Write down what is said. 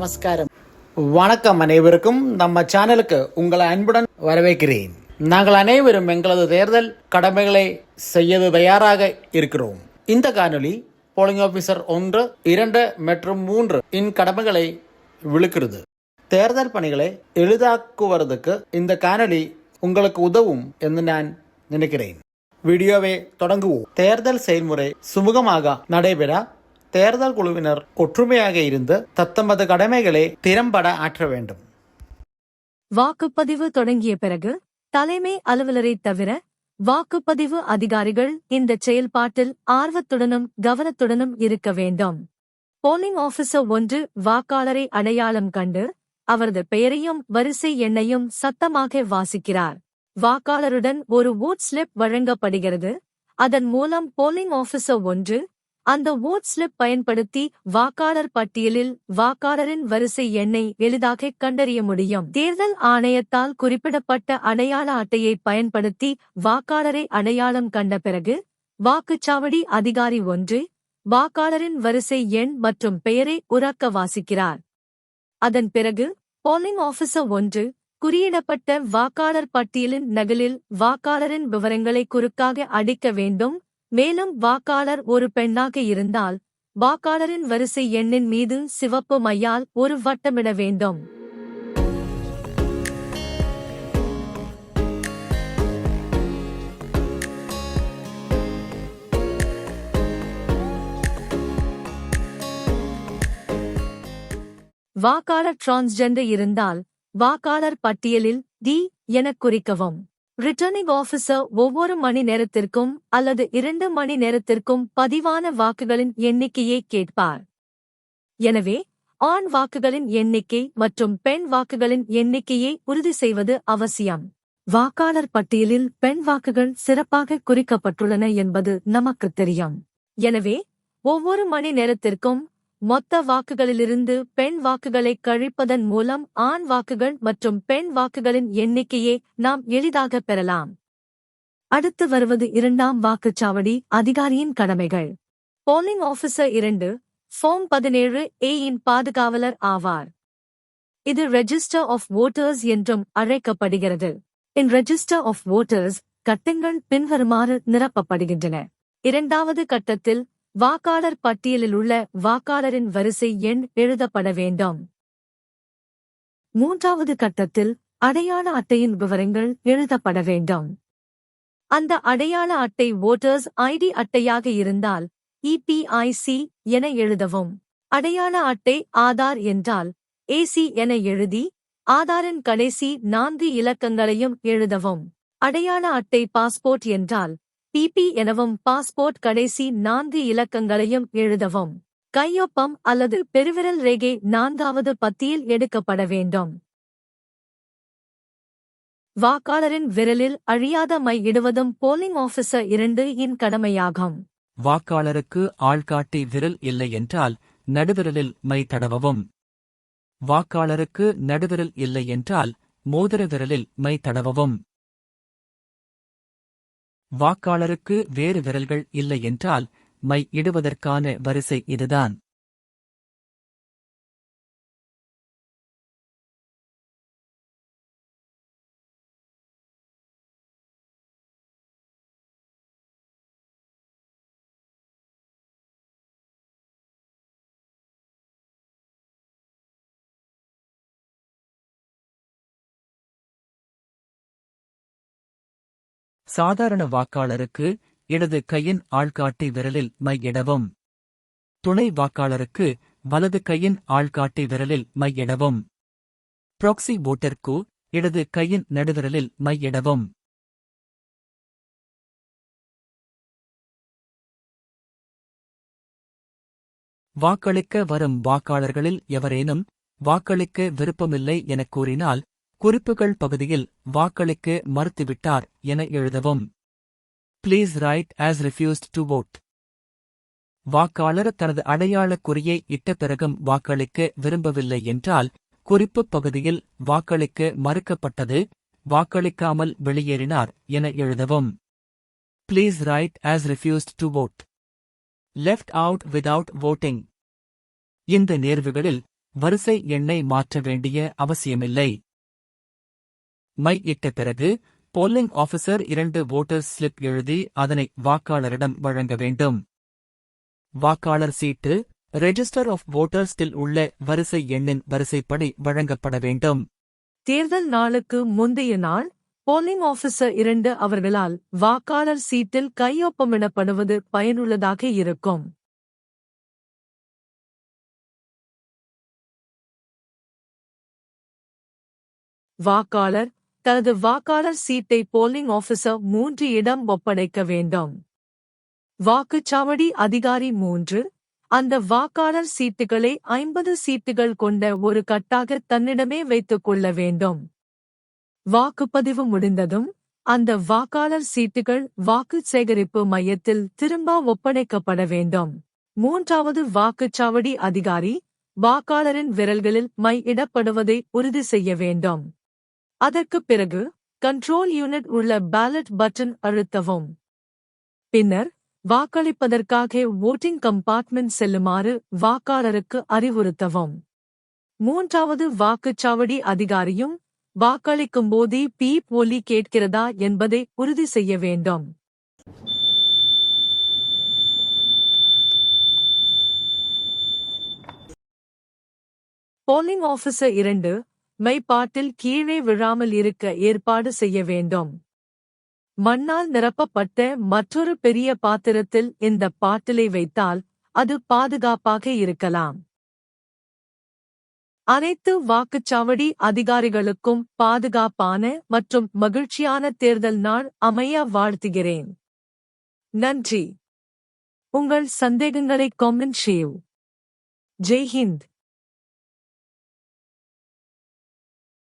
நமஸ்காரம். வணக்கம் அனைவருக்கும். நம்ம சேனலுக்கு உங்களை அன்புடன் வரவேற்கிறேன். நாங்கள் அனைவரும் எங்களது தேர்தல் கடமைகளை செய்ய தயாராக இருக்கிறோம். இந்த காணொலி போலிங் ஆபீசர் 1, 2 மற்றும் 3 இன் கடமைகளை விளக்குகிறது. தேர்தல் பணிகளை எளிதாக்குவதற்கு இந்த காணொலி உங்களுக்கு உதவும் என்று நான் நினைக்கிறேன். வீடியோவை தொடங்குவோம். தேர்தல் செயல்முறை சுமூகமாக நடைபெற தேர்தல் குழுவினர் ஒற்றுமையாக இருந்து தத்தமது கடமைகளை திறம்பட ஆற்ற வேண்டும். வாக்குப்பதிவு தொடங்கிய பிறகு தலைமை அலுவலரை தவிர வாக்குப்பதிவு அதிகாரிகள் இந்த செயல்பாட்டில் ஆர்வத்துடனும் கவனத்துடனும் இருக்க வேண்டும். போலிங் ஆபீசர் 1 வாக்காளரை அடையாளம் கண்டு அவரது பெயரையும் வரிசை எண்ணையும் சத்தமாக வாசிக்கிறார். வாக்காளருடன் ஒரு வோட் ஸ்லிப் வழங்கப்படுகிறது. அதன் மூலம் போலிங் ஆபீசர் 1 அந்த வோட் ஸ்லிப் பயன்படுத்தி வாக்காளர் பட்டியலில் வாக்காளரின் வரிசை எண்ணை எளிதாக கண்டறிய முடியும். தேர்தல் ஆணையத்தால் குறிப்பிடப்பட்ட அடையாள அட்டையை பயன்படுத்தி வாக்காளரை அடையாளம் கண்ட பிறகு வாக்குச்சாவடி அதிகாரி 1 வாக்காளரின் வரிசை எண் மற்றும் பெயரை உரக்க வாசிக்கிறார். அதன் பிறகு போலிங் ஆபீசர் 1 குறியிடப்பட்ட வாக்காளர் பட்டியலின் நகலில் வாக்காளரின் விவரங்களை குறுக்காக அடிக்க வேண்டும். மேலும் வாக்காளர் ஒரு பெண்ணாக இருந்தால் வாக்காளரின் வரிசை எண்ணின் மீது சிவப்பு மையால் ஒரு வட்டமிட வேண்டும். வாக்காளர் டிரான்ஸ்ஜெண்டர் இருந்தால் வாக்காளர் பட்டியலில் டி எனக் குறிக்கவும். ரிட்டர்னிங் ஆபீசர் ஒவ்வொரு மணி நேரத்திற்கும் அல்லது 2 மணி நேரத்திற்கும் பதிவான வாக்குகளின் எண்ணிக்கையை கேட்பார். எனவே ஆண் வாக்குகளின் எண்ணிக்கை மற்றும் பெண் வாக்குகளின் எண்ணிக்கையை உறுதி செய்வது அவசியம். வாக்காளர் பட்டியலில் பெண் வாக்குகள் சிறப்பாக குறிக்கப்பட்டுள்ளன என்பது நமக்கு தெரியும். எனவே ஒவ்வொரு மணி நேரத்திற்கும் மொத்த வாக்குகளிலிருந்து பெண் வாக்குகளை கழிப்பதன் மூலம் ஆண் வாக்குகள் மற்றும் பெண் வாக்குகளின் எண்ணிக்கையை நாம் எளிதாக பெறலாம். அடுத்து வருவது 2ஆம் வாக்குச்சாவடி அதிகாரியின் கடமைகள். போலிங் ஆபீசர் 2 ஃபார்ம் 17A இன் பாதுகாவலர் ஆவார். இது ரெஜிஸ்டர் ஆஃப் வோட்டர்ஸ் என்றும் அழைக்கப்படுகிறது. இன் ரெஜிஸ்டர் ஆஃப் வோட்டர்ஸ் கட்டங்கள் பின்வருமாறு நிரப்பப்படுகின்றன. 2வது கட்டத்தில் வாக்காளர் பட்டியலில் உள்ள வாக்காளரின் வரிசை எண் எழுதப்பட வேண்டும். 3வது கட்டத்தில் அடையாள அட்டையின் விவரங்கள் எழுதப்பட வேண்டும். அந்த அடையாள அட்டை வோட்டர்ஸ் ஐடி அட்டையாக இருந்தால் EPIC என எழுதவும். அடையாள அட்டை ஆதார் என்றால் AC என எழுதி ஆதாரின் கடைசி 4 இலக்கங்களையும் எழுதவும். அடையாள அட்டை பாஸ்போர்ட் என்றால் PP எனவும் பாஸ்போர்ட் கடைசி 4 இலக்கங்களையும் எழுதவும். கையொப்பம் அல்லது பெருவிரல் ரேகை 4வது பத்தியில் எடுக்கப்பட வேண்டும். வாக்காளரின் விரலில் அழியாத மை இடுவதும் போலிங் ஆபீசர் 2 இன் கடமையாகும். வாக்காளருக்கு ஆள்காட்டி விரல் இல்லை என்றால் நடுவிரலில் மை தடவவும். வாக்காளருக்கு நடுவிரல் இல்லை என்றால் மோதிர விரலில் மை தடவவும். வாக்காளருக்கு வேறு விரல்கள் இல்லை என்றால் மை இடுவதற்கான வரிசை இதுதான். சாதாரண வாக்காளருக்கு இடது கையின் ஆள்காட்டி விரலில் மை இடவும். துணை வாக்காளருக்கு வலது கையின் ஆள்காட்டி விரலில் மை இடவும். ப்ராக்ஸி வோட்டருக்கு இடது கையின் நடுவிரலில் மை இடவும். வாக்களிக்க வரும் வாக்காளர்களில் எவரேனும் வாக்களிக்க விருப்பமில்லை எனக் கூறினால் குறிப்புகள் பகுதியில் வாக்களிக்க மறுத்துவிட்டார் என எழுதவும். Please write as refused to vote. வாக்காளர் தனது அடையாளக் குறியை இட்ட பிறகும் வாக்களிக்க விரும்பவில்லை என்றால் குறிப்புப் பகுதியில் வாக்களிக்க மறுக்கப்பட்டது, வாக்களிக்காமல் வெளியேறினார் என எழுதவும். Please write as refused to vote. Left out without voting. இந்த நேர்வுகளில் வரிசை எண்ணை மாற்ற வேண்டிய அவசியமில்லை. மை இட்ட பிறகு போலிங் ஆபீசர் 2 வோட்டர்ஸ் ஸ்லிப் எழுதி அதனை வாக்காளரிடம் வழங்க வேண்டும். வாக்காளர் சீட்டு ரெஜிஸ்டர் ஆஃப் வோட்டர்ஸில் உள்ள வரிசை எண்ணின் வரிசைப்படி வழங்கப்பட வேண்டும். தேர்தல் நாளுக்கு முந்தைய நாள் போலிங் ஆபீசர் 2 அவர்களால் வாக்காளர் சீட்டில் கையொப்பமிடப்படுவது பயனுள்ளதாக இருக்கும். வாக்காளர் தனது வாக்காளர் சீட்டை போலிங் ஆபீசர் 3 இடம் ஒப்படைக்க வேண்டும். வாக்குச்சாவடி அதிகாரி 3 அந்த வாக்காளர் சீட்டுகளை 50 சீட்டுகள் கொண்ட ஒரு கட்டாக தன்னிடமே வைத்துக் கொள்ள வேண்டும். வாக்குப்பதிவு முடிந்ததும் அந்த வாக்காளர் சீட்டுகள் வாக்கு சேகரிப்பு மையத்தில் திரும்ப ஒப்படைக்கப்பட வேண்டும். 3வது வாக்குச்சாவடி அதிகாரி வாக்காளரின் விரல்களில் மை இடப்படுவதை உறுதி செய்ய வேண்டும். அதற்குப் பிறகு கண்ட்ரோல் யூனிட் உள்ள பேலட் பட்டன் அழுத்தவும். பின்னர் வாக்களிப்பதற்காக வோட்டிங் கம்பார்ட்மெண்ட் செல்லுமாறு வாக்காளருக்கு அறிவுறுத்தவும். 3வது வாக்குச்சாவடி அதிகாரியும் வாக்களிக்கும்போது பீப் ஒலி கேட்கிறதா என்பதை உறுதி செய்ய வேண்டும். போலிங் ஆபீசர் 2 மை பாட்டில் கீழே விழாமல் இருக்க ஏற்பாடு செய்ய வேண்டும். மண்ணால் நிரப்பப்பட்ட மற்றொரு பெரிய பாத்திரத்தில் இந்த பாட்டிலை வைத்தால் அது பாதுகாப்பாக இருக்கலாம். அனைத்து வாக்குச்சாவடி அதிகாரிகளுக்கும் பாதுகாப்பான மற்றும் மகிழ்ச்சியான தேர்தல் நாள் அமைய வாழ்த்துகிறேன். நன்றி. உங்கள் சந்தேகங்களை கமெண்ட் செய்யவும். ஜெய் ஹிந்த்.